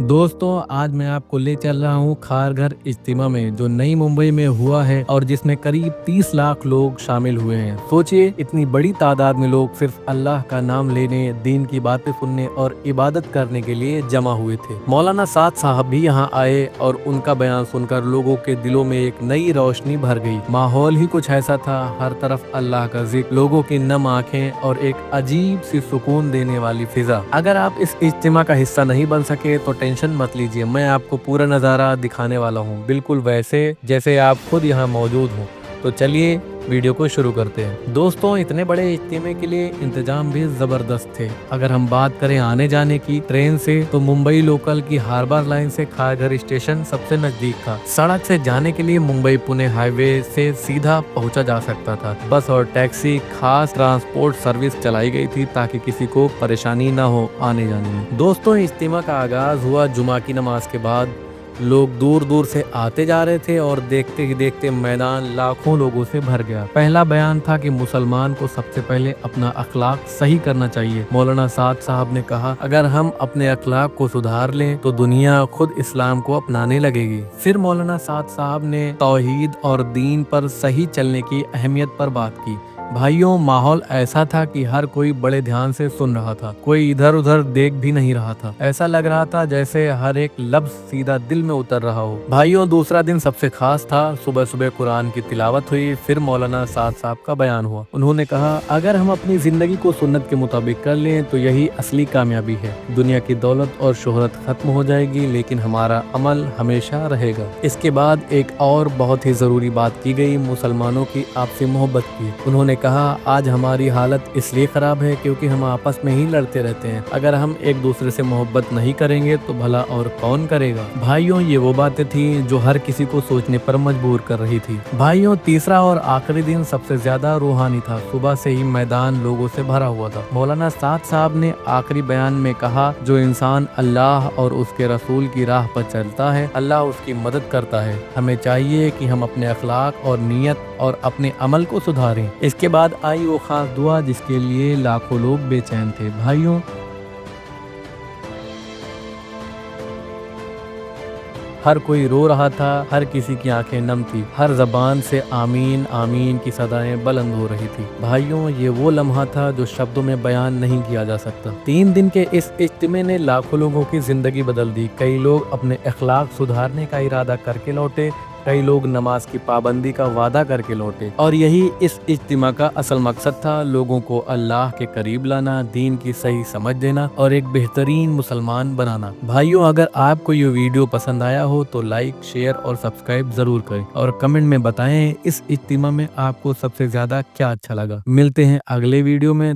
दोस्तों, आज मैं आपको ले चल रहा हूँ खारघर इज्तिमा में, जो नई मुंबई में हुआ है और जिसमें करीब 30 लाख लोग शामिल हुए हैं। सोचिए, इतनी बड़ी तादाद में लोग सिर्फ अल्लाह का नाम लेने, दीन की बातें सुनने और इबादत करने के लिए जमा हुए थे। मौलाना साद साहब भी यहाँ आए और उनका बयान सुनकर लोगों के दिलों में एक नई रोशनी भर गई। माहौल ही कुछ ऐसा था, हर तरफ अल्लाह का जिक्र, लोगों की नम आंखें और एक अजीब सी सुकून देने वाली फिजा। अगर आप इस इज्तिमा का हिस्सा नहीं बन सके तो टेंशन मत लीजिए, मैं आपको पूरा नज़ारा दिखाने वाला हूँ, बिल्कुल वैसे जैसे आप खुद यहाँ मौजूद हो। तो चलिए वीडियो को शुरू करते हैं। दोस्तों, इतने बड़े इज्तिमे के लिए इंतजाम भी जबरदस्त थे। अगर हम बात करें आने जाने की, ट्रेन से तो मुंबई लोकल की हार्बर लाइन से खारघर स्टेशन सबसे नजदीक था। सड़क से जाने के लिए मुंबई पुणे हाईवे से सीधा पहुंचा जा सकता था। बस और टैक्सी, खास ट्रांसपोर्ट सर्विस चलाई गई थी ताकि किसी को परेशानी न हो आने जाने में। दोस्तों, इज्तिमा का आगाज हुआ जुमा की नमाज के बाद। लोग दूर दूर से आते जा रहे थे और देखते ही देखते मैदान लाखों लोगों से भर गया। पहला बयान था कि मुसलमान को सबसे पहले अपना अखलाक सही करना चाहिए। मौलाना साद साहब ने कहा, अगर हम अपने अखलाक को सुधार लें तो दुनिया खुद इस्लाम को अपनाने लगेगी। फिर मौलाना साद साहब ने तौहीद और दीन पर सही चलने की अहमियत पर बात की। भाइयों, माहौल ऐसा था कि हर कोई बड़े ध्यान से सुन रहा था, कोई इधर उधर देख भी नहीं रहा था। ऐसा लग रहा था जैसे हर एक लफ्ज सीधा दिल में उतर रहा हो। भाइयों, दूसरा दिन सबसे खास था। सुबह सुबह कुरान की तिलावत हुई, फिर मौलाना साद साहब का बयान हुआ। उन्होंने कहा, अगर हम अपनी जिंदगी को सुन्नत के मुताबिक कर लें तो यही असली कामयाबी है। दुनिया की दौलत और शोहरत खत्म हो जाएगी, लेकिन हमारा अमल हमेशा रहेगा। इसके बाद एक और बहुत ही जरूरी बात की गई, मुसलमानों की आपसी मोहब्बत की। उन्होंने कहा, आज हमारी हालत इसलिए खराब है क्योंकि हम आपस में ही लड़ते रहते हैं। अगर हम एक दूसरे से मोहब्बत नहीं करेंगे तो भला और कौन करेगा। भाइयों, ये वो बातें थी जो हर किसी को सोचने पर मजबूर कर रही थी। भाइयों, तीसरा और आखिरी दिन सबसे ज्यादा रूहानी था। सुबह से ही मैदान लोगों से भरा हुआ था। मौलाना साद साहब ने आखिरी बयान में कहा, जो इंसान अल्लाह और उसके रसूल की राह पर चलता है, अल्लाह उसकी मदद करता है। हमें चाहिए कि हम अपने अखलाक और नीयत और अपने अमल को सुधारें। इसके बाद आई वो खास दुआ जिसके लिए लाखों लोग बेचैन थे। भाइयों, हर कोई रो रहा था, हर किसी की आंखें नम थी, हर जबान से आमीन आमीन की सदाएं बुलंद हो रही थी। भाइयों, ये वो लम्हा था जो शब्दों में बयान नहीं किया जा सकता। 3 दिन के इस इज्तिमे ने लाखों लोगों की जिंदगी बदल दी। कई लोग अपने अखलाक सुधारने का इरादा करके लौटे, कई लोग नमाज की पाबंदी का वादा करके लौटे। और यही इस इज्तिमा का असल मकसद था, लोगों को अल्लाह के करीब लाना, दीन की सही समझ देना और एक बेहतरीन मुसलमान बनाना। भाइयों, अगर आपको ये वीडियो पसंद आया हो तो लाइक, शेयर और सब्सक्राइब जरूर करें और कमेंट में बताएं इस इज्तिमा में आपको सबसे ज्यादा क्या अच्छा लगा। मिलते हैं अगले वीडियो में,